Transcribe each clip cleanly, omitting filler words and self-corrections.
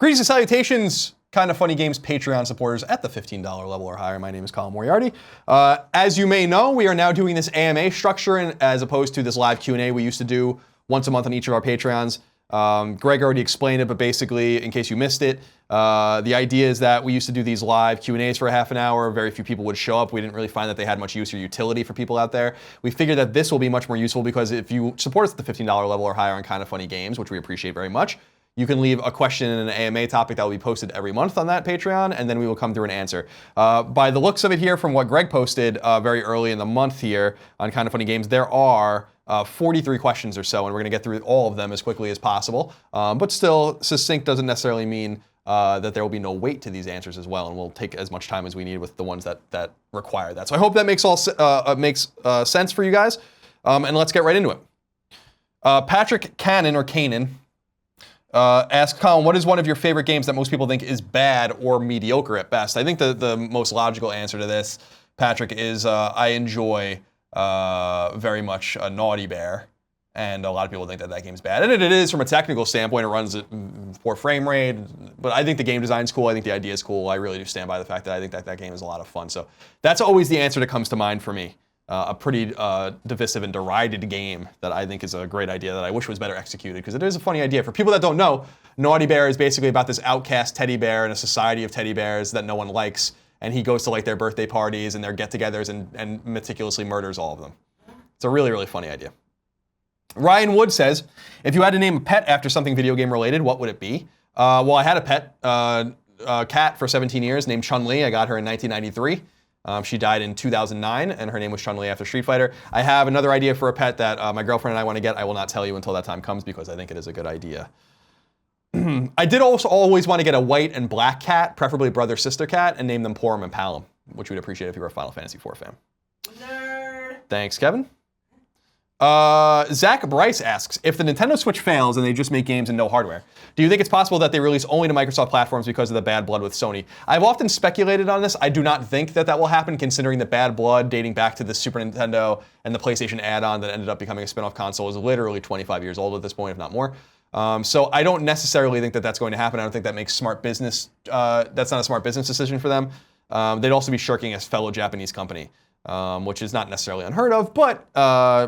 Greetings and salutations, Kind of Funny Games Patreon supporters at the $15 level or higher. My name is Colin Moriarty. As you may know, we are now doing this AMA structure as opposed to this live Q&A we used to do once a month on each of our Patreons. Greg already explained it, but basically, in case you missed it, the idea is that we used to do these live Q&As for a half an hour. Very few people would show up. We didn't really find that they had much use or utility for people out there. We figured that this will be much more useful because if you support us at the $15 level or higher on Kind of Funny Games, which we appreciate very much, you can leave a question in an AMA topic that will be posted every month on that Patreon, and then we will come through and answer. By the looks of it here, from what Greg posted very early in the month here on Kind of Funny Games, there are 43 questions or so, and we're going to get through all of them as quickly as possible. But still, succinct doesn't necessarily mean that there will be no weight to these answers as well, and we'll take as much time as we need with the ones that require that. So I hope that makes sense for you guys, and let's get right into it. Patrick Cannon, or Kanan, asked, Colin, what is one of your favorite games that most people think is bad or mediocre at best? I think the most logical answer to this, Patrick, is I enjoy very much a Naughty Bear, and a lot of people think that that game's bad. And it is from a technical standpoint. It runs at poor frame rate, but I think the game design's cool. I think the idea is cool. I really do stand by the fact that I think that game is a lot of fun. So that's always the answer that comes to mind for me. A pretty divisive and derided game that I think is a great idea that I wish was better executed, because it is a funny idea. For people that don't know, Naughty Bear is basically about this outcast teddy bear in a society of teddy bears that no one likes, and he goes to like their birthday parties and their get-togethers and meticulously murders all of them. It's a really, really funny idea. Ryan Wood says, if you had to name a pet after something video game related, what would it be? Well, I had a pet, a cat for 17 years named Chun-Li. I got her in 1993. She died in 2009, and her name was Chun-Li after Street Fighter. I have another idea for a pet that my girlfriend and I want to get. I will not tell you until that time comes because I think it is a good idea. I did also always want to get a white and black cat, preferably brother-sister cat, and name them Porum and Palom, which we'd appreciate if you were a Final Fantasy IV fan. Nerd. Thanks, Kevin. Zach Bryce asks, if the Nintendo Switch fails and they just make games and no hardware, do you think it's possible that they release only to Microsoft platforms because of the bad blood with Sony? I've often speculated on this. I do not think that will happen, considering the bad blood dating back to the Super Nintendo and the PlayStation add-on that ended up becoming a spin-off console is literally 25 years old at this point, if not more. So I don't necessarily think that that's going to happen. I don't think that makes smart business. That's not a smart business decision for them. They'd also be shirking a fellow Japanese company. Which is not necessarily unheard of, but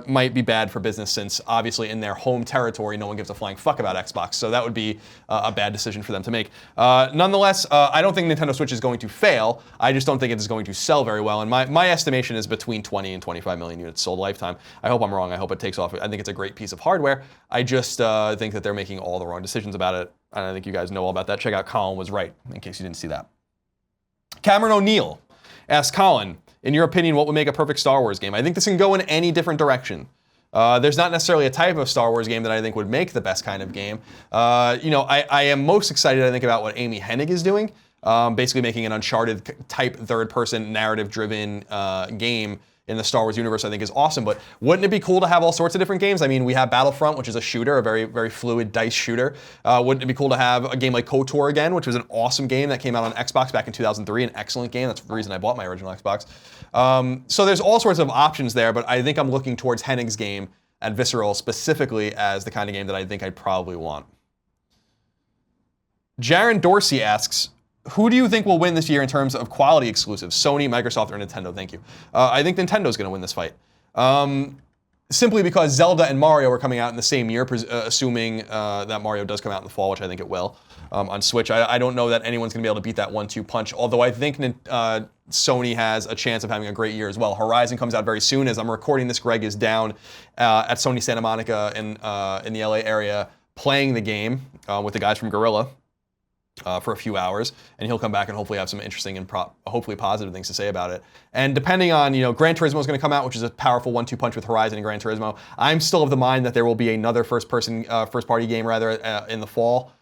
might be bad for business, since obviously in their home territory, no one gives a flying fuck about Xbox. So that would be a bad decision for them to make. Nonetheless, I don't think Nintendo Switch is going to fail. I just don't think it is going to sell very well. And my estimation is between 20 and 25 million units sold lifetime. I hope I'm wrong. I hope it takes off. I think it's a great piece of hardware. I just think that they're making all the wrong decisions about it. And I think you guys know all about that. Check out Colin Was Right, in case you didn't see that. Cameron O'Neill asked, Colin, in your opinion, what would make a perfect Star Wars game? I think this can go in any different direction. There's not necessarily a type of Star Wars game that I think would make the best kind of game. I am most excited, I think, about what Amy Hennig is doing. Basically making an Uncharted type third-person narrative-driven game in the Star Wars universe, I think is awesome. But wouldn't it be cool to have all sorts of different games? I mean, we have Battlefront, which is a shooter, a very, very fluid dice shooter. Wouldn't it be cool to have a game like KOTOR again, which was an awesome game that came out on Xbox back in 2003, an excellent game. That's the reason I bought my original Xbox. So there's all sorts of options there, but I think I'm looking towards Hennig's game at Visceral specifically as the kind of game that I think I'd probably want. Jaron Dorsey asks, who do you think will win this year in terms of quality exclusives? Sony, Microsoft, or Nintendo? Thank you. I think Nintendo's going to win this fight. Simply because Zelda and Mario are coming out in the same year, assuming that Mario does come out in the fall, which I think it will, on Switch. I don't know that anyone's going to be able to beat that 1-2 punch, although I think Sony has a chance of having a great year as well. Horizon comes out very soon. As I'm recording this, Greg is down at Sony Santa Monica in the LA area playing the game with the guys from Guerrilla. For a few hours, and he'll come back and hopefully have some interesting and hopefully positive things to say about it. And depending on, Gran Turismo is going to come out, which is a powerful 1-2 punch with Horizon and Gran Turismo. I'm still of the mind that there will be another first-party game in the fall.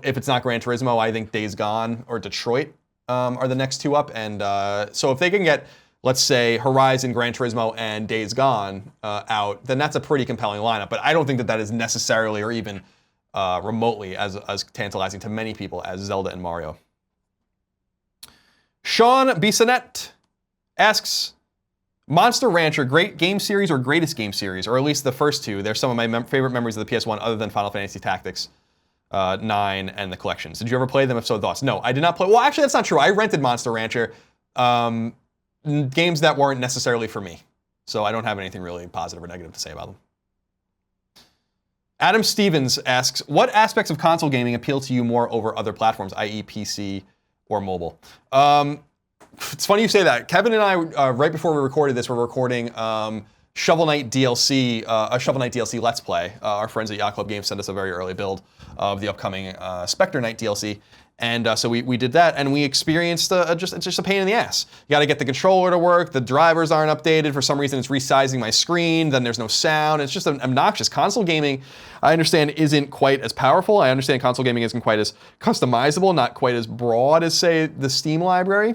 If it's not Gran Turismo, I think Days Gone or Detroit are the next two up. And so if they can get, let's say, Horizon, Gran Turismo, and Days Gone out, then that's a pretty compelling lineup. But I don't think that is necessarily or even remotely as tantalizing to many people as Zelda and Mario. Sean Bissonette asks, Monster Rancher, great game series or greatest game series? Or at least the first two. They're some of my favorite memories of the PS1 other than Final Fantasy Tactics. 9, and the collections. Did you ever play them? If so, thoughts? No, I did not play. Well, actually, that's not true. I rented Monster Rancher. Games that weren't necessarily for me. So I don't have anything really positive or negative to say about them. Adam Stevens asks, what aspects of console gaming appeal to you more over other platforms, i.e. PC or mobile? It's funny you say that. Kevin and I, right before we recorded this, were recording Shovel Knight DLC, a Shovel Knight DLC Let's Play. Our friends at Yacht Club Games sent us a very early build of the upcoming Spectre Knight DLC. And so we did that, and we experienced it's just a pain in the ass. You got to get the controller to work. The drivers aren't updated. For some reason, it's resizing my screen. Then there's no sound. It's just obnoxious. Console gaming, I understand, isn't quite as powerful. I understand console gaming isn't quite as customizable, not quite as broad as, say, the Steam library.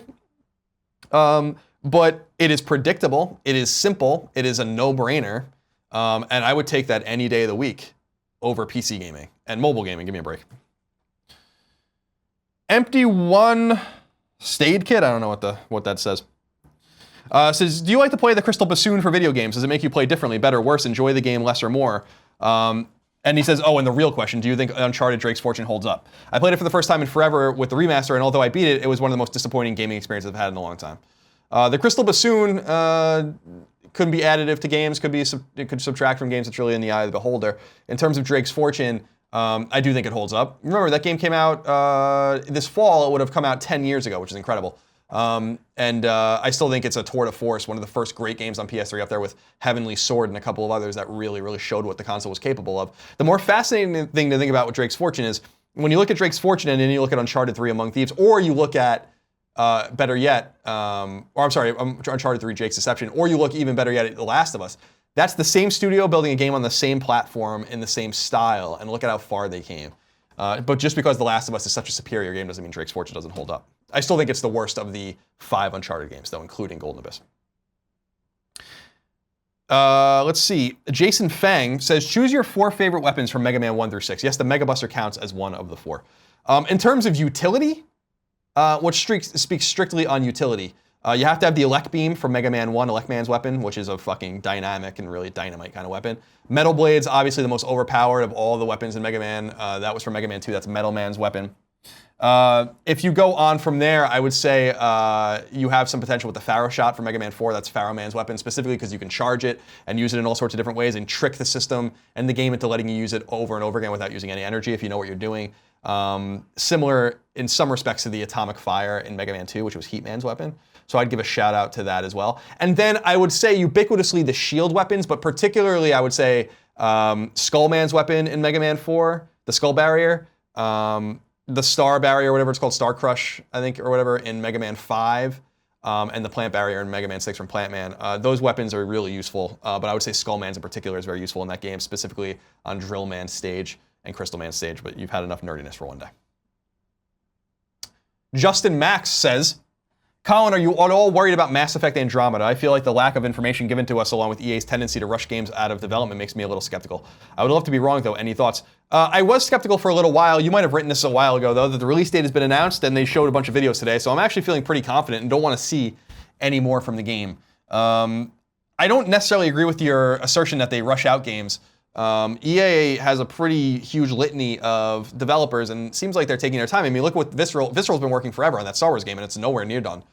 But it is predictable. It is simple. It is a no-brainer. And I would take that any day of the week over PC gaming and mobile gaming. Give me a break. Empty One Stayed Kid, I don't know what that says. Says, do you like to play the Crystal Bassoon for video games? Does it make you play differently, better, worse, enjoy the game less or more? And he says, and the real question, do you think Uncharted Drake's Fortune holds up? I played it for the first time in forever with the remaster, and although I beat it, it was one of the most disappointing gaming experiences I've had in a long time. The Crystal Bassoon could be additive to games, it could subtract from games. It's really in the eye of the beholder. In terms of Drake's Fortune, I do think it holds up. Remember, that game came out this fall. It would have come out 10 years ago, which is incredible. And I still think it's a tour de force, one of the first great games on PS3 up there with Heavenly Sword and a couple of others that really, really showed what the console was capable of. The more fascinating thing to think about with Drake's Fortune is when you look at Drake's Fortune and then you look at Uncharted 3 Among Thieves, or you look at, better yet, Uncharted 3 Jake's Deception, or you look even better yet at The Last of Us. That's the same studio building a game on the same platform in the same style, and look at how far they came. But just because The Last of Us is such a superior game doesn't mean Drake's Fortune doesn't hold up. I still think it's the worst of the 5 Uncharted games, though, including Golden Abyss. Let's see. Jason Fang says, choose your 4 favorite weapons from Mega Man 1 through 6. Yes, the Mega Buster counts as one of the 4. In terms of utility, which speaks strictly on utility, you have to have the Elect Beam from Mega Man 1, Elect Man's weapon, which is a fucking dynamic and really dynamite kind of weapon. Metal Blade's obviously the most overpowered of all the weapons in Mega Man. That was from Mega Man 2, that's Metal Man's weapon. If you go on from there, I would say you have some potential with the Pharaoh Shot from Mega Man 4, that's Pharaoh Man's weapon, specifically because you can charge it and use it in all sorts of different ways and trick the system and the game into letting you use it over and over again without using any energy if you know what you're doing. Similar in some respects to the Atomic Fire in Mega Man 2, which was Heat Man's weapon. So I'd give a shout out to that as well. And then I would say ubiquitously the shield weapons, but particularly I would say Skullman's weapon in Mega Man 4, the Skull Barrier, the Star Barrier, whatever it's called, Star Crush, I think, or whatever, in Mega Man 5, and the Plant Barrier in Mega Man 6 from Plant Man. Those weapons are really useful, but I would say Skullman's in particular is very useful in that game, specifically on Drill Man's stage and Crystal Man's stage, but you've had enough nerdiness for one day. Justin Max says, Colin, are you at all worried about Mass Effect Andromeda? I feel like the lack of information given to us along with EA's tendency to rush games out of development makes me a little skeptical. I would love to be wrong, though. Any thoughts? I was skeptical for a little while. You might have written this a while ago, though, that the release date has been announced and they showed a bunch of videos today, so I'm actually feeling pretty confident and don't want to see any more from the game. I don't necessarily agree with your assertion that they rush out games. EA has a pretty huge litany of developers and it seems like they're taking their time. I mean, look what Visceral's been working forever on that Star Wars game and it's nowhere near done.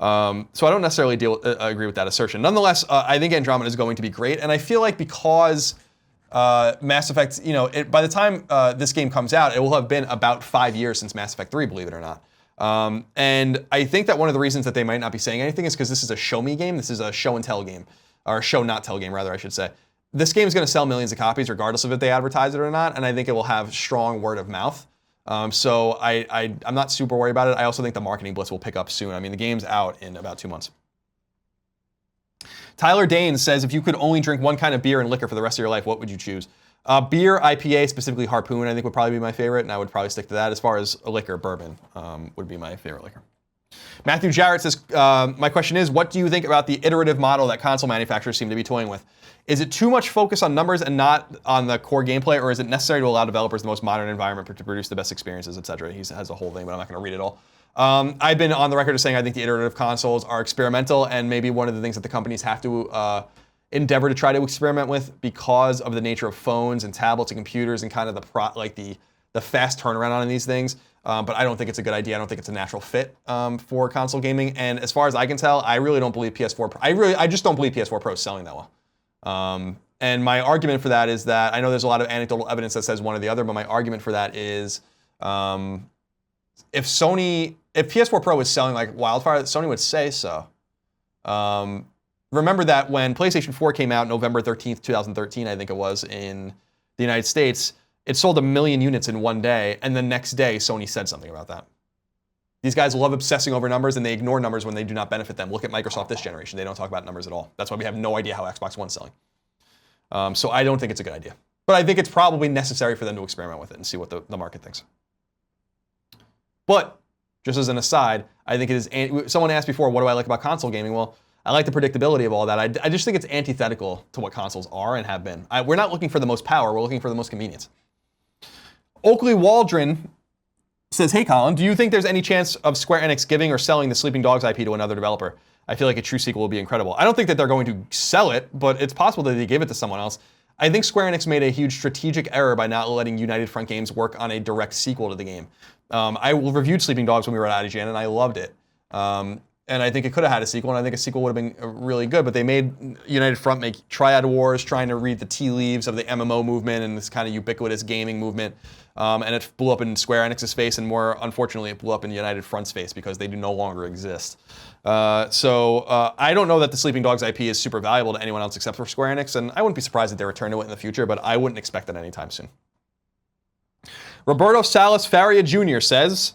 So I don't necessarily agree with that assertion. Nonetheless, I think Andromeda is going to be great, and I feel like because Mass Effect, by the time this game comes out, it will have been about 5 years since Mass Effect 3, believe it or not. And I think that one of the reasons that they might not be saying anything is because this is a show me game. This is a show and tell game, or show not tell game, rather, I should say. This game is going to sell millions of copies regardless of if they advertise it or not, and I think it will have strong word of mouth. So I'm not super worried about it. I also think the marketing blitz will pick up soon. I mean, the game's out in about 2 months. Tyler Dane says, if you could only drink one kind of beer and liquor for the rest of your life, what would you choose? Beer, IPA, specifically Harpoon, I think would probably be my favorite, and I would probably stick to that. As far as a liquor, bourbon would be my favorite liquor. Matthew Jarrett says, my question is, what do you think about the iterative model that console manufacturers seem to be toying with? Is it too much focus on numbers and not on the core gameplay, or is it necessary to allow developers the most modern environment to produce the best experiences, etc.? He has a whole thing, but I'm not going to read it all. I've been on the record as saying I think the iterative consoles are experimental, and maybe one of the things that the companies have to endeavor to try to experiment with because of the nature of phones and tablets and computers and kind of the the fast turnaround on these things. But I don't think it's a good idea. I don't think it's a natural fit for console gaming. And as far as I can tell, I really don't believe PS4 Pro. I just don't believe PS4 Pro is selling that well. And my argument for that is that I know there's a lot of anecdotal evidence that says one or the other, but my argument for that is if PS4 Pro was selling like wildfire, Sony would say so. Remember that when PlayStation 4 came out November 13th, 2013, I think it was, in the United States, it sold 1 million units in one day, and the next day Sony said something about that. These guys love obsessing over numbers, and they ignore numbers when they do not benefit them. Look at Microsoft this generation. They don't talk about numbers at all. That's why we have no idea how Xbox One's selling. So I don't think it's a good idea. But I think it's probably necessary for them to experiment with it and see what the market thinks. But, just as an aside, I think it is, someone asked before, what do I like about console gaming? Well, I like the predictability of all that. I just think it's antithetical to what consoles are and have been. We're not looking for the most power, we're looking for the most convenience. Oakley Waldron says, hey Colin, do you think there's any chance of Square Enix giving or selling the Sleeping Dogs IP to another developer? I feel like a true sequel will be incredible. I don't think that they're going to sell it, but it's possible that they give it to someone else. I think Square Enix made a huge strategic error by not letting United Front Games work on a direct sequel to the game. I reviewed Sleeping Dogs when we were at IGN, and I loved it. And I think it could have had a sequel, and I think a sequel would have been really good, but they made United Front make Triad Wars, trying to read the tea leaves of the MMO movement and this kind of ubiquitous gaming movement. And it blew up in Square Enix's face, and more unfortunately, it blew up in United Front's face because they do no longer exist. So I don't know that the Sleeping Dogs IP is super valuable to anyone else except for Square Enix, and I wouldn't be surprised if they return to it in the future, but I wouldn't expect that anytime soon. Roberto Salas Faria Jr. says,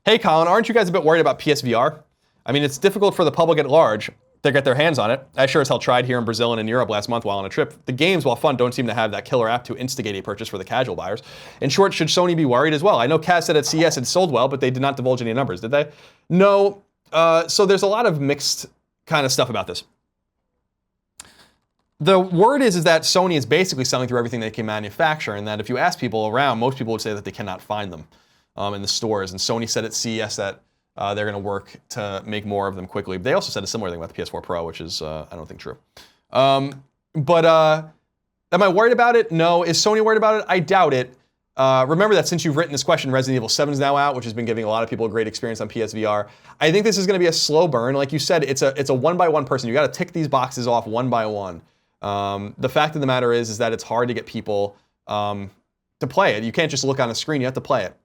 hey Colin, aren't you guys a bit worried about PSVR? I mean, it's difficult for the public at large to get their hands on it. I sure as hell tried here in Brazil and in Europe last month while on a trip. The games, while fun, don't seem to have that killer app to instigate a purchase for the casual buyers. In short, should Sony be worried as well? I know Kaz said at CES it sold well, but they did not divulge any numbers, did they? No. So there's a lot of mixed kind of stuff about this. The word is that Sony is basically selling through everything they can manufacture, and that if you ask people around, most people would say that they cannot find them in the stores. And Sony said at CES that they're going to work to make more of them quickly. They also said a similar thing about the PS4 Pro, which is, I don't think, true. But am I worried about it? No. Is Sony worried about it? I doubt it. Remember that since you've written this question, Resident Evil 7 is now out, which has been giving a lot of people a great experience on PSVR. I think this is going to be a slow burn. Like you said, it's a one-by-one person. You got to tick these boxes off one by one. The fact of the matter is that it's hard to get people to play it. You can't just look on a screen. You have to play it.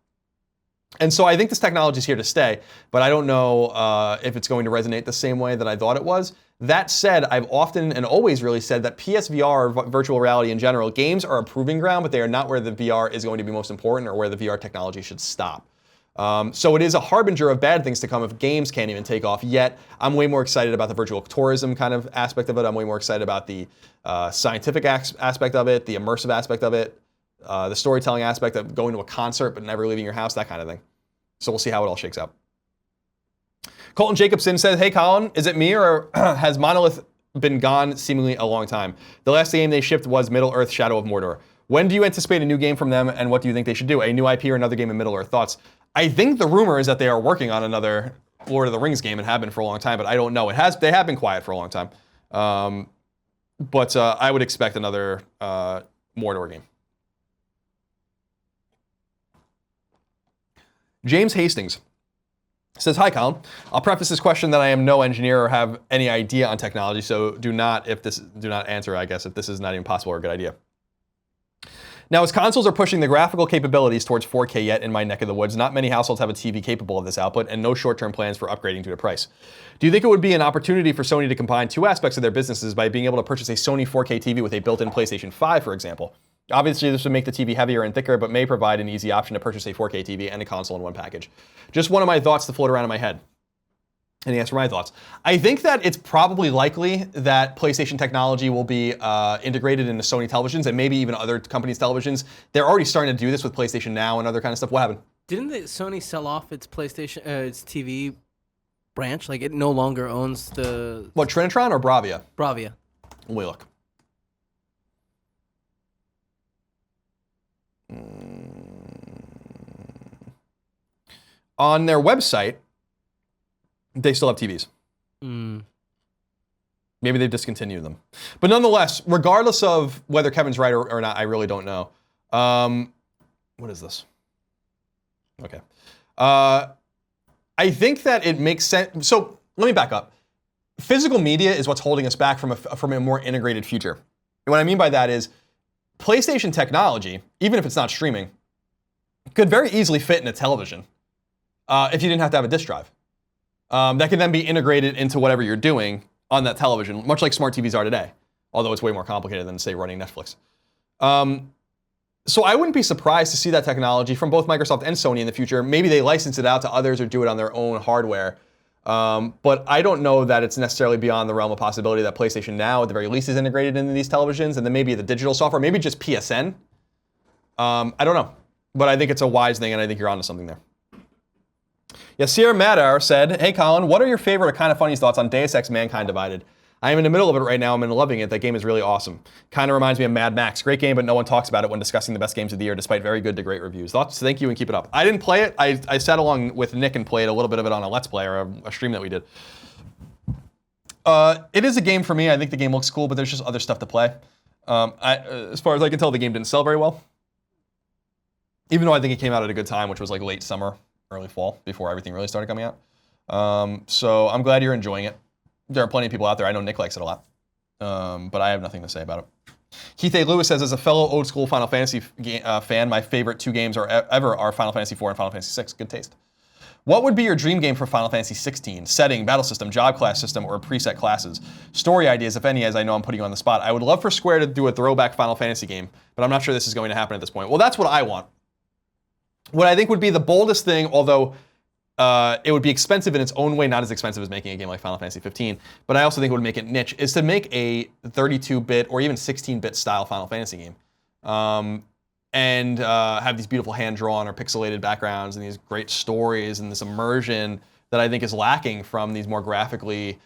And so I think this technology is here to stay, but I don't know if it's going to resonate the same way that I thought it was. That said, I've often and always really said that PSVR, or virtual reality in general, games are a proving ground, but they are not where the VR is going to be most important or where the VR technology should stop. So it is a harbinger of bad things to come if games can't even take off. Yet, I'm way more excited about the virtual tourism kind of aspect of it. I'm way more excited about the scientific aspect of it, the immersive aspect of it, the storytelling aspect of going to a concert but never leaving your house, that kind of thing. So we'll see how it all shakes out. Colton Jacobson says, hey Colin, is it me or has Monolith been gone seemingly a long time? The last game they shipped was Middle-earth: Shadow of Mordor. When do you anticipate a new game from them, and what do you think they should do? A new IP or another game in Middle-earth? Thoughts? I think the rumor is that they are working on another Lord of the Rings game and have been for a long time, but I don't know. They have been quiet for a long time. But I would expect another Mordor game. James Hastings says, hi Colin. I'll preface this question that I am no engineer or have any idea on technology, so do not answer, I guess, if this is not even possible or a good idea. Now, as consoles are pushing the graphical capabilities towards 4K yet in my neck of the woods, not many households have a TV capable of this output and no short-term plans for upgrading due to price. Do you think it would be an opportunity for Sony to combine two aspects of their businesses by being able to purchase a Sony 4K TV with a built-in PlayStation 5, for example? Obviously, this would make the TV heavier and thicker, but may provide an easy option to purchase a 4K TV and a console in one package. Just one of my thoughts to float around in my head. And he asked for my thoughts. I think that it's probably likely that PlayStation technology will be integrated into Sony televisions and maybe even other companies' televisions. They're already starting to do this with PlayStation Now and other kind of stuff. What happened? Didn't Sony sell off its PlayStation, its TV branch? Like it no longer owns the... What, Trinitron or Bravia? Bravia. Let me look. On their website, they still have TVs. Maybe they've discontinued them. But nonetheless, regardless of whether Kevin's right or not, I really don't know. What is this? Okay. I think that it makes sense. So let me back up. Physical media is what's holding us back from a more integrated future. And what I mean by that is PlayStation technology, even if it's not streaming, could very easily fit in a television if you didn't have to have a disk drive. That can then be integrated into whatever you're doing on that television, much like smart TVs are today, although it's way more complicated than, say, running Netflix. So I wouldn't be surprised to see that technology from both Microsoft and Sony in the future. Maybe they license it out to others or do it on their own hardware. But I don't know that it's necessarily beyond the realm of possibility that PlayStation Now, at the very least, is integrated into these televisions, and then maybe the digital software, maybe just PSN. I don't know. But I think it's a wise thing, and I think you're onto something there. Yeah, Sierra Madar said, hey, Colin, what are your favorite or kind of funny thoughts on Deus Ex Mankind Divided? I am in the middle of it right now. I'm loving it. That game is really awesome. Kind of reminds me of Mad Max. Great game, but no one talks about it when discussing the best games of the year, despite very good to great reviews. Thoughts? Thank you and keep it up. I didn't play it. I sat along with Nick and played a little bit of it on a Let's Play or a stream that we did. It is a game for me. I think the game looks cool, but there's just other stuff to play. As far as I can tell, the game didn't sell very well. Even though I think it came out at a good time, which was like late summer, early fall, before everything really started coming out. So I'm glad you're enjoying it. There are plenty of people out there. I know Nick likes it a lot. But I have nothing to say about it. Keith A. Lewis says, as a fellow old school Final Fantasy fan, my favorite two games ever are Final Fantasy IV and Final Fantasy VI. Good taste. What would be your dream game for Final Fantasy 16? Setting, battle system, job class system, or preset classes? Story ideas, if any, as I know I'm putting you on the spot. I would love for Square to do a throwback Final Fantasy game, but I'm not sure this is going to happen at this point. Well, that's what I want. What I think would be the boldest thing, although it would be expensive in its own way, not as expensive as making a game like Final Fantasy 15, but I also think it would make it niche, is to make a 32-bit or even 16-bit style Final Fantasy game. And have these beautiful hand-drawn or pixelated backgrounds and these great stories and this immersion that I think is lacking from these more graphically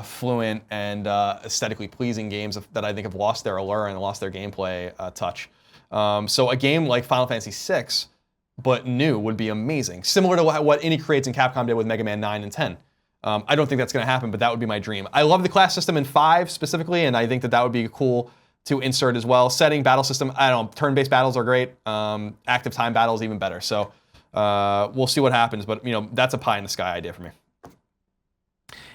fluent and aesthetically pleasing games that I think have lost their allure and lost their gameplay touch. So a game like Final Fantasy VI, but new, would be amazing. Similar to what Indie Creates and Capcom did with Mega Man 9 and 10. I don't think that's going to happen, but that would be my dream. I love the class system in 5 specifically, and I think that would be cool to insert as well. Setting, battle system, I don't know, turn-based battles are great. Active time battles even better. So we'll see what happens, but that's a pie in the sky idea for me.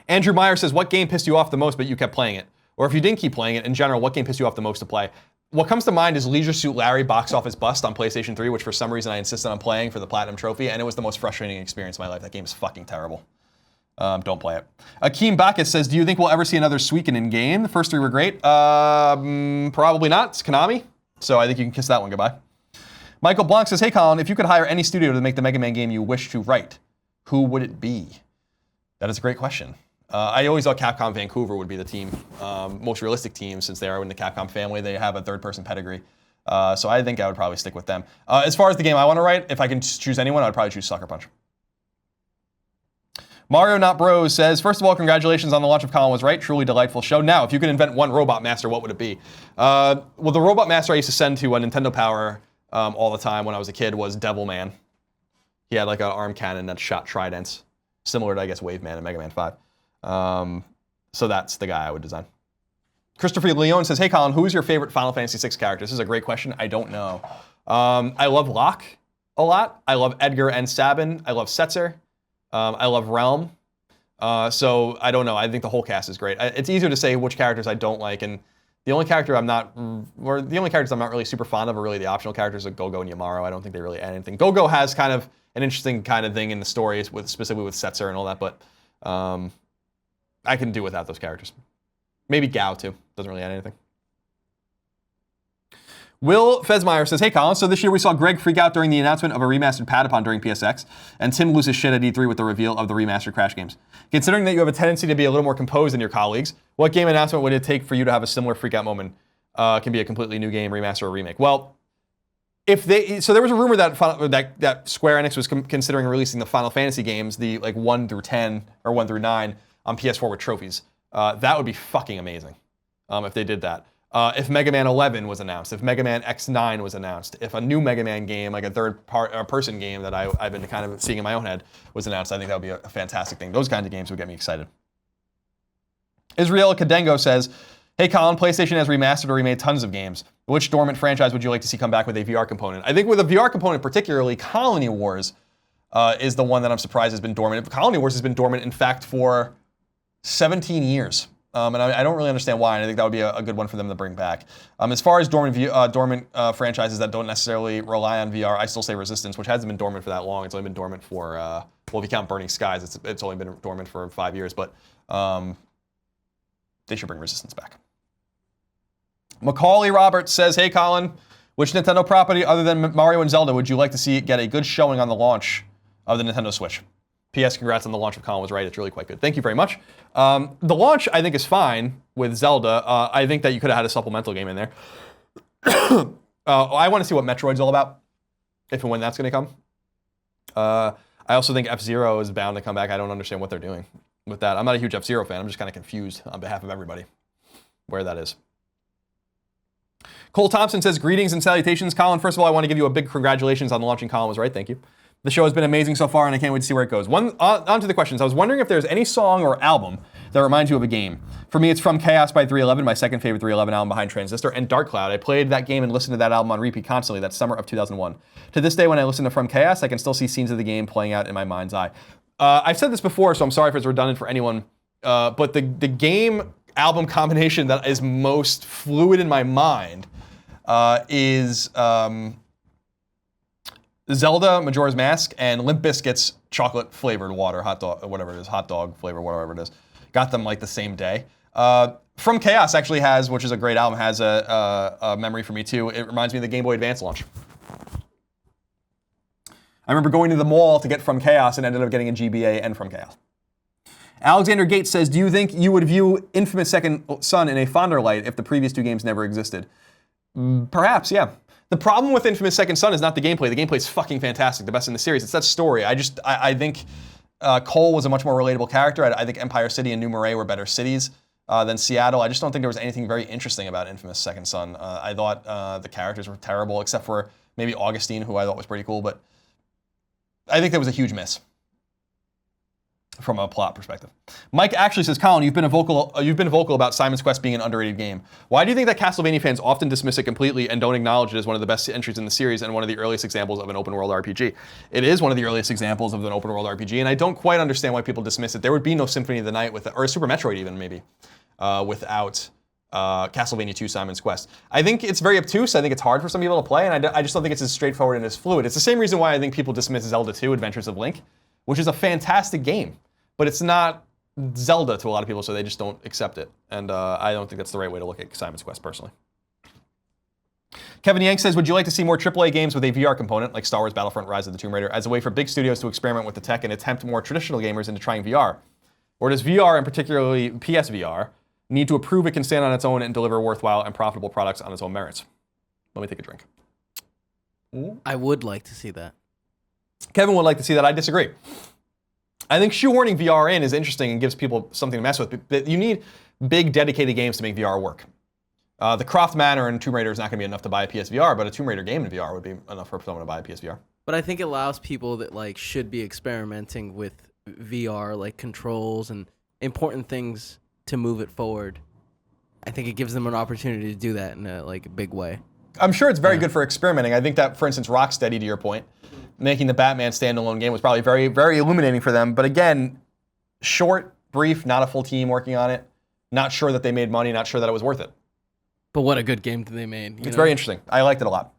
Andrew Meyer says, what game pissed you off the most but you kept playing it? Or if you didn't keep playing it, in general, what game pissed you off the most to play? What comes to mind is Leisure Suit Larry box office bust on PlayStation 3, which for some reason I insisted on playing for the Platinum Trophy, and it was the most frustrating experience of my life. That game is fucking terrible. Don't play it. Akeem Bacchus says, do you think we'll ever see another Suikoden game? The first 3 were great. Probably not. It's Konami, so I think you can kiss that one goodbye. Michael Blanc says, hey Colin, if you could hire any studio to make the Mega Man game you wish to write, who would it be? That is a great question. I always thought Capcom Vancouver would be the team, most realistic team, since they are in the Capcom family. They have a third-person pedigree. So I think I would probably stick with them. As far as the game I want to write, if I can choose anyone, I would probably choose Sucker Punch. Mario Not Bros says, first of all, congratulations on the launch of Colin Was Right. Truly delightful show. Now, if you could invent one Robot Master, what would it be? Well, the Robot Master I used to send to a Nintendo Power all the time when I was a kid was Devilman. He had like an arm cannon that shot tridents, similar to, I guess, Wave Man in Mega Man 5. So that's the guy I would design. Christopher Leone says, hey Colin, who is your favorite Final Fantasy VI character? This is a great question. I don't know. I love Locke a lot. I love Edgar and Sabin. I love Setzer. I love Realm. So I don't know. I think the whole cast is great. It's easier to say which characters I don't like, and the only characters I'm not really super fond of are really the optional characters like Go-Go and Yamaru. I don't think they really add anything. Go-Go has kind of an interesting kind of thing in the story, specifically with Setzer and all that, but I can do without those characters. Maybe Gao too. Doesn't really add anything. Will Fesmeyer says, hey Colin, so this year we saw Greg freak out during the announcement of a remastered Patapon during PSX, and Tim loses shit at E3 with the reveal of the remastered Crash games. Considering that you have a tendency to be a little more composed than your colleagues, what game announcement would it take for you to have a similar freak out moment? Can be a completely new game, remaster, or remake. Well, so there was a rumor that Square Enix was considering releasing the Final Fantasy games, the like 1 through 10 or 1 through 9 on PS4 with trophies. That would be fucking amazing if they did that. If Mega Man 11 was announced, if Mega Man X9 was announced, if a new Mega Man game, like a third-person game that I've been kind of seeing in my own head, was announced, I think that would be a fantastic thing. Those kinds of games would get me excited. Israel Kadengo says, hey Colin, PlayStation has remastered or remade tons of games. Which dormant franchise would you like to see come back with a VR component? I think with a VR component particularly, Colony Wars is the one that I'm surprised has been dormant. Colony Wars has been dormant, in fact, for 17 years. And I don't really understand why, and I think that would be a good one for them to bring back. As far as dormant franchises that don't necessarily rely on VR, I still say Resistance, which hasn't been dormant for that long. It's only been dormant for, well, if you count Burning Skies, it's only been dormant for 5 years, but they should bring Resistance back. Macaulay Roberts says, hey Colin, which Nintendo property other than Mario and Zelda would you like to see get a good showing on the launch of the Nintendo Switch? P.S. Congrats on the launch of Colin was right. It's really quite good. Thank you very much. The launch, I think, is fine with Zelda. I think that you could have had a supplemental game in there. I want to see what Metroid's all about, if and when that's going to come. I also think F-Zero is bound to come back. I don't understand what they're doing with that. I'm not a huge F-Zero fan. I'm just kind of confused on behalf of everybody where that is. Cole Thompson says, greetings and salutations. Colin, first of all, I want to give you a big congratulations on launching Colin was right. Thank you. The show has been amazing so far, and I can't wait to see where it goes. On to the questions. I was wondering if there's any song or album that reminds you of a game. For me, it's From Chaos by 311, my second favorite 311 album behind Transistor, and Dark Cloud. I played that game and listened to that album on repeat constantly that summer of 2001. To this day, when I listen to From Chaos, I can still see scenes of the game playing out in my mind's eye. I've said this before, so I'm sorry if it's redundant for anyone, but the game album combination that is most fluid in my mind is Zelda, Majora's Mask, and Limp Bizkit's chocolate flavored water, hot dog, whatever it is, hot dog flavor, whatever it is. Got them like the same day. From Chaos actually has, which is a great album, has a memory for me too. It reminds me of the Game Boy Advance launch. I remember going to the mall to get From Chaos and ended up getting a GBA and From Chaos. Alexander Gates says, do you think you would view Infamous Second Son in a fonder light if the previous two games never existed? Perhaps, yeah. The problem with Infamous Second Son is not the gameplay. The gameplay is fucking fantastic, the best in the series. It's that story. I think Cole was a much more relatable character. I think Empire City and New Marais were better cities than Seattle. I just don't think there was anything very interesting about Infamous Second Son. I thought the characters were terrible, except for maybe Augustine, who I thought was pretty cool, but I think that was a huge miss from a plot perspective. Mike actually says, Colin, you've been vocal about Simon's Quest being an underrated game. Why do you think that Castlevania fans often dismiss it completely and don't acknowledge it as one of the best entries in the series and one of the earliest examples of an open world RPG? It is one of the earliest examples of an open world RPG, and I don't quite understand why people dismiss it. There would be no Symphony of the Night or Super Metroid even maybe without Castlevania 2 Simon's Quest. I think it's very obtuse. I think it's hard for some people to play, and I just don't think it's as straightforward and as fluid. It's the same reason why I think people dismiss Zelda 2 Adventures of Link, which is a fantastic game. But it's not Zelda to a lot of people, so they just don't accept it. And I don't think that's the right way to look at Simon's Quest, personally. Kevin Yank says, would you like to see more AAA games with a VR component, like Star Wars Battlefront Rise of the Tomb Raider, as a way for big studios to experiment with the tech and attempt more traditional gamers into trying VR? Or does VR, and particularly PSVR, need to prove it can stand on its own and deliver worthwhile and profitable products on its own merits? Let me take a drink. I would like to see that. Kevin would like to see that. I disagree. I think shoehorning VR in is interesting and gives people something to mess with, but you need big, dedicated games to make VR work. The Croft Manor and Tomb Raider is not going to be enough to buy a PSVR, but a Tomb Raider game in VR would be enough for someone to buy a PSVR. But I think it allows people that like should be experimenting with VR, like controls and important things to move it forward. I think it gives them an opportunity to do that in a like big way. I'm sure it's very good for experimenting. I think that, for instance, Rocksteady, to your point, making the Batman standalone game was probably very, very illuminating for them. But again, short, brief, not a full team working on it. Not sure that they made money, not sure that it was worth it. But what a good game they made. It's very interesting. I liked it a lot.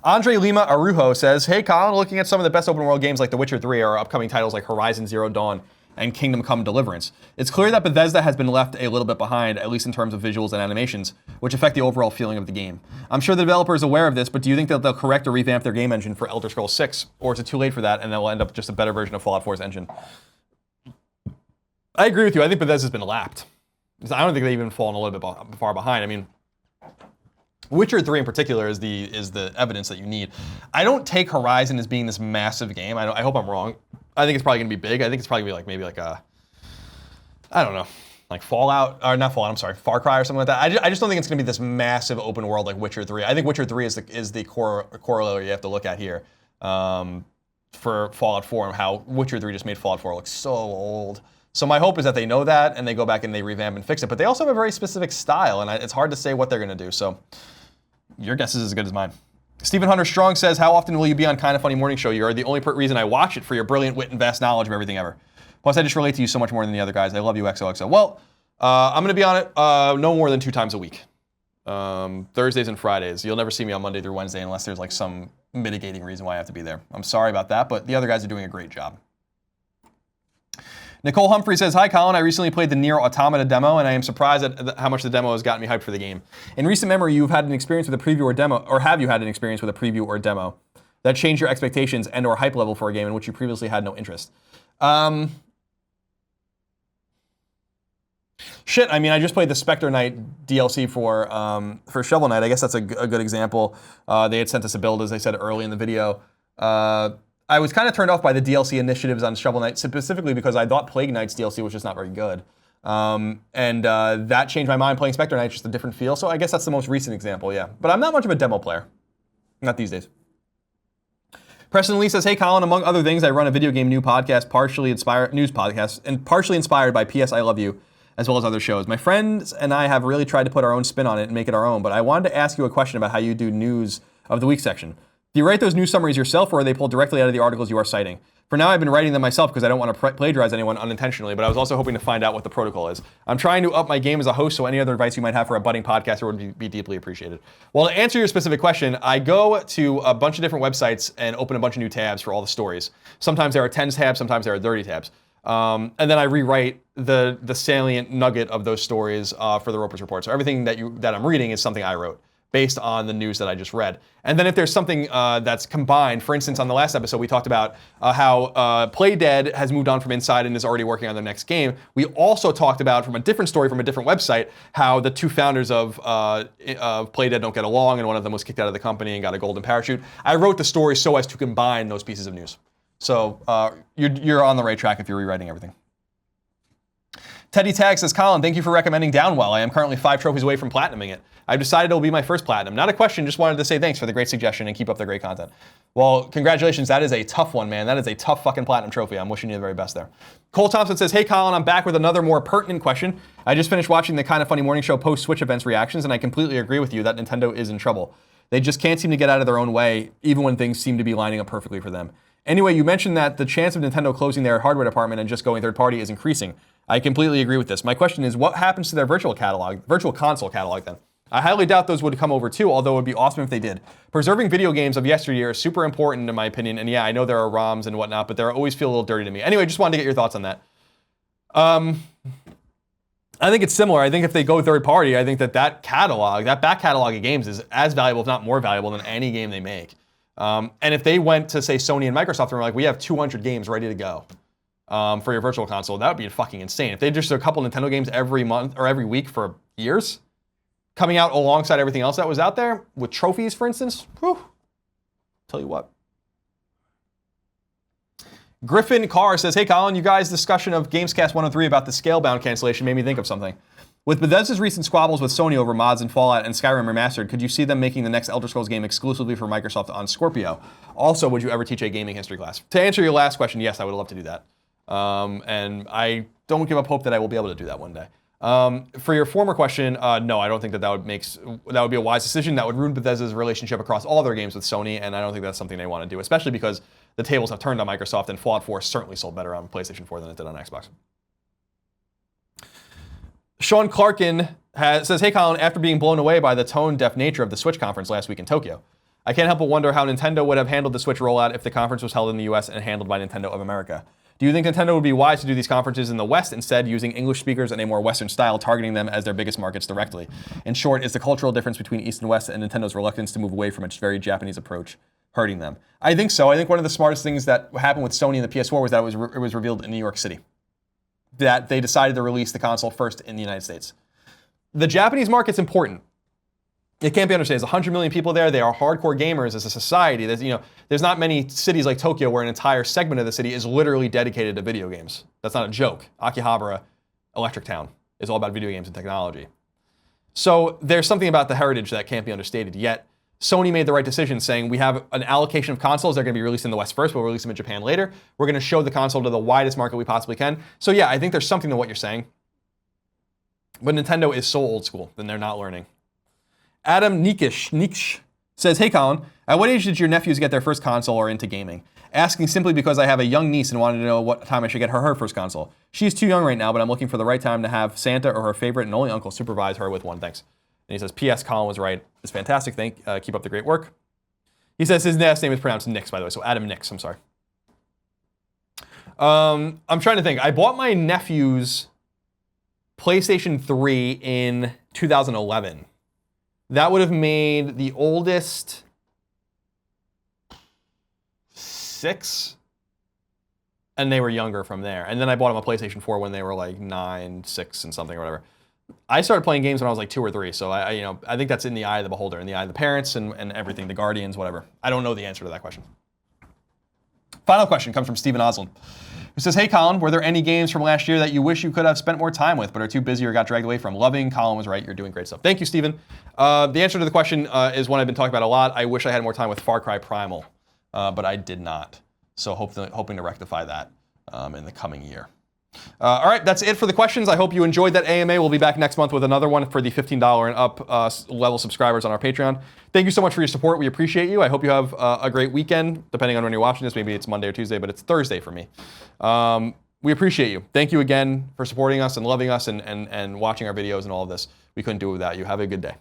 Andre Lima Arujo says, hey Colin, looking at some of the best open world games like The Witcher 3 or upcoming titles like Horizon Zero Dawn and Kingdom Come Deliverance. It's clear that Bethesda has been left a little bit behind, at least in terms of visuals and animations, which affect the overall feeling of the game. I'm sure the developer is aware of this, but do you think that they'll correct or revamp their game engine for Elder Scrolls 6? Or is it too late for that and they'll end up just a better version of Fallout 4's engine? I agree with you. I think Bethesda's been lapped. I don't think they've even fallen a little bit far behind. I mean, Witcher 3 in particular is the evidence that you need. I don't take Horizon as being this massive game. I hope I'm wrong. I think it's probably going to be big. I think it's probably going to be like a, I don't know, like Fallout, or not Fallout, I'm sorry, Far Cry or something like that. I just don't think it's going to be this massive open world like Witcher 3. I think Witcher 3 is the corollary you have to look at here for Fallout 4 and how Witcher 3 just made Fallout 4 look so old. So my hope is that they know that and they go back and they revamp and fix it. But they also have a very specific style, and it's hard to say what they're going to do. So your guess is as good as mine. Stephen Hunter Strong says, how often will you be on Kinda Funny Morning Show? You're the only reason I watch it for your brilliant wit and vast knowledge of everything ever. Plus, I just relate to you so much more than the other guys. I love you, XOXO. Well, I'm going to be on it no more than 2 times a week. Thursdays and Fridays. You'll never see me on Monday through Wednesday unless there's like some mitigating reason why I have to be there. I'm sorry about that, but the other guys are doing a great job. Nicole Humphrey says, hi Colin, I recently played the Nier Automata demo and I am surprised at how much the demo has gotten me hyped for the game. In recent memory, you've had an experience with a preview or demo, or have you had an experience with a preview or demo that changed your expectations and or hype level for a game in which you previously had no interest? Shit, I mean, I just played the Spectre Knight DLC for Shovel Knight. I guess that's a good example. They had sent us a build, as I said early in the video. I was kind of turned off by the DLC initiatives on Shovel Knight, specifically because I thought Plague Knight's DLC was just not very good. That changed my mind. Playing Spectre Knight, just a different feel. So I guess that's the most recent example, yeah. But I'm not much of a demo player. Not these days. Preston Lee says, hey Colin, among other things, I run a video game news podcast, partially inspired by PS I Love You, as well as other shows. My friends and I have really tried to put our own spin on it and make it our own, but I wanted to ask you a question about how you do news of the week section. Do you write those news summaries yourself, or are they pulled directly out of the articles you are citing? For now, I've been writing them myself because I don't want to plagiarize anyone unintentionally, but I was also hoping to find out what the protocol is. I'm trying to up my game as a host, so any other advice you might have for a budding podcaster would be deeply appreciated. Well, to answer your specific question, I go to a bunch of different websites and open a bunch of new tabs for all the stories. Sometimes there are 10 tabs, sometimes there are 30 tabs. And then I rewrite the salient nugget of those stories for the Roper's Report. So everything that I'm reading is something I wrote, based on the news that I just read. And then if there's something that's combined, for instance, on the last episode, we talked about how Playdead has moved on from Inside and is already working on their next game. We also talked about, from a different story, from a different website, how the 2 founders of Playdead don't get along, and one of them was kicked out of the company and got a golden parachute. I wrote the story so as to combine those pieces of news. So you're on the right track if you're rewriting everything. Teddy Tag says, Colin, thank you for recommending Downwell. I am currently 5 trophies away from platinuming it. I've decided it will be my first platinum. Not a question, just wanted to say thanks for the great suggestion and keep up the great content. Well, congratulations, that is a tough one, man. That is a tough fucking platinum trophy. I'm wishing you the very best there. Cole Thompson says, hey Colin, I'm back with another more pertinent question. I just finished watching the Kinda Funny Morning Show post-Switch events reactions, and I completely agree with you that Nintendo is in trouble. They just can't seem to get out of their own way, even when things seem to be lining up perfectly for them. Anyway, you mentioned that the chance of Nintendo closing their hardware department and just going third party is increasing. I completely agree with this. My question is, what happens to their virtual console catalog then? I highly doubt those would come over too, although it would be awesome if they did. Preserving video games of yesteryear is super important in my opinion, and yeah, I know there are ROMs and whatnot, but they always feel a little dirty to me. Anyway, just wanted to get your thoughts on that. I think it's similar. I think if they go third party, I think that back catalog of games is as valuable, if not more valuable, than any game they make. And if they went to, say, Sony and Microsoft and were like, we have 200 games ready to go for your virtual console, that would be fucking insane. If they just did a couple Nintendo games every month or every week for years, coming out alongside everything else that was out there, with trophies, for instance, whew, tell you what. Griffin Carr says, hey Colin, you guys' discussion of Gamescast 103 about the Scalebound cancellation made me think of something. With Bethesda's recent squabbles with Sony over mods in Fallout and Skyrim Remastered, could you see them making the next Elder Scrolls game exclusively for Microsoft on Scorpio? Also, would you ever teach a gaming history class? To answer your last question, yes, I would love to do that. And I don't give up hope that I will be able to do that one day. For your former question, no, I don't think that would be a wise decision. That would ruin Bethesda's relationship across all their games with Sony, and I don't think that's something they want to do, especially because the tables have turned on Microsoft, and Fallout 4 certainly sold better on PlayStation 4 than it did on Xbox. Sean Clarkin says, hey Colin, after being blown away by the tone-deaf nature of the Switch conference last week in Tokyo, I can't help but wonder how Nintendo would have handled the Switch rollout if the conference was held in the US and handled by Nintendo of America. Do you think Nintendo would be wise to do these conferences in the West instead, using English speakers and a more Western style, targeting them as their biggest markets directly? In short, is the cultural difference between East and West and Nintendo's reluctance to move away from its very Japanese approach hurting them? I think so. I think one of the smartest things that happened with Sony and the PS4 was that it was revealed in New York City. That they decided to release the console first in the United States. The Japanese market's important. It can't be understated. There's 100 million people there. They are hardcore gamers as a society. There's not many cities like Tokyo where an entire segment of the city is literally dedicated to video games. That's not a joke. Akihabara, Electric Town, is all about video games and technology. So there's something about the heritage that can't be understated. Yet Sony made the right decision saying we have an allocation of consoles. They're going to be released in the West first. We'll release them in Japan later. We're going to show the console to the widest market we possibly can. So yeah, I think there's something to what you're saying. But Nintendo is so old school, then they're not learning. Adam Nikish Says, hey Colin, at what age did your nephews get their first console or into gaming? Asking simply because I have a young niece and wanted to know what time I should get her first console. She's too young right now, but I'm looking for the right time to have Santa or her favorite and only uncle supervise her with one. Thanks. And he says, P.S. Colin was right. It's fantastic. Keep up the great work. He says his last name is pronounced Nix, by the way, so Adam Nix. I'm sorry. I'm trying to think. I bought my nephew's PlayStation 3 in 2011. That would have made the oldest 6, and they were younger from there. And then I bought them a PlayStation 4 when they were like 9, 6, and something or whatever. I started playing games when I was like 2 or 3, so I think that's in the eye of the beholder, in the eye of the parents and everything, the guardians, whatever. I don't know the answer to that question. Final question comes from Steven Osland, who says, hey Colin, were there any games from last year that you wish you could have spent more time with but are too busy or got dragged away from? Loving, Colin was right, you're doing great stuff. Thank you, Steven. The answer to the question is one I've been talking about a lot. I wish I had more time with Far Cry Primal, but I did not. So hoping to rectify that in the coming year. All right, that's it for the questions. I hope you enjoyed that AMA. We'll be back next month with another one for the $15 and up level subscribers on our Patreon. Thank you so much for your support. We appreciate you. I hope you have a great weekend, depending on when you're watching this. Maybe it's Monday or Tuesday, but it's Thursday for me. We appreciate you. Thank you again for supporting us and loving us and watching our videos and all of this. We couldn't do it without you. Have a good day.